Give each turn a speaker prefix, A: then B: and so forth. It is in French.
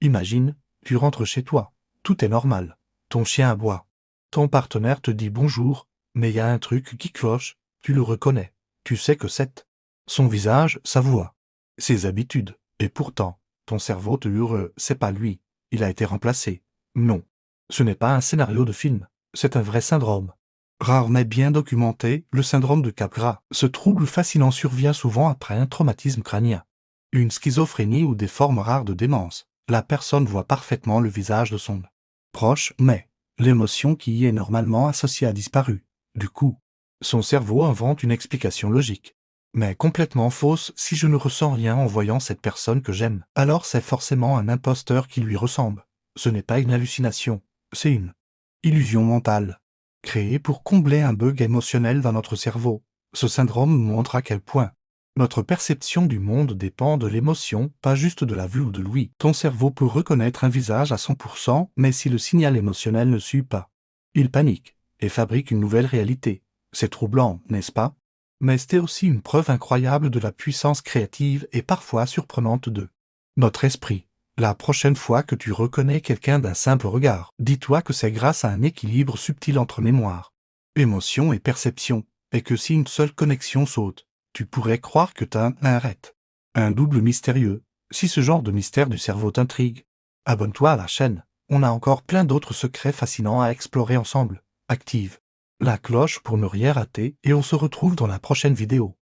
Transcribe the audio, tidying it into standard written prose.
A: Imagine, tu rentres chez toi. Tout est normal. Ton chien aboie. Ton partenaire te dit bonjour, mais il y a un truc qui cloche, tu le reconnais. Tu sais que c'est son visage, sa voix, ses habitudes. Et pourtant, ton cerveau te hurle, c'est pas lui. Il a été remplacé. Non. Ce n'est pas un scénario de film. C'est un vrai syndrome. Rare mais bien documenté, le syndrome de Capgras. Ce trouble fascinant survient souvent après un traumatisme crânien, une schizophrénie ou des formes rares de démence. La personne voit parfaitement le visage de son proche, mais l'émotion qui y est normalement associée a disparu. Du coup, son cerveau invente une explication logique, mais complètement fausse. Si je ne ressens rien en voyant cette personne que j'aime, alors c'est forcément un imposteur qui lui ressemble. Ce n'est pas une hallucination, c'est une illusion mentale, créée pour combler un bug émotionnel dans notre cerveau. Ce syndrome nous montre à quel point notre perception du monde dépend de l'émotion, pas juste de la vue ou de l'ouïe. Ton cerveau peut reconnaître un visage à 100%, mais si le signal émotionnel ne suit pas, il panique et fabrique une nouvelle réalité. C'est troublant, n'est-ce pas? Mais c'est aussi une preuve incroyable de la puissance créative et parfois surprenante de notre esprit. La prochaine fois que tu reconnais quelqu'un d'un simple regard, dis-toi que c'est grâce à un équilibre subtil entre mémoire, émotion et perception, et que si une seule connexion saute, tu pourrais croire que t'as un double mystérieux. Si ce genre de mystère du cerveau t'intrigue, abonne-toi à la chaîne. On a encore plein d'autres secrets fascinants à explorer ensemble. Active la cloche pour ne rien rater et on se retrouve dans la prochaine vidéo.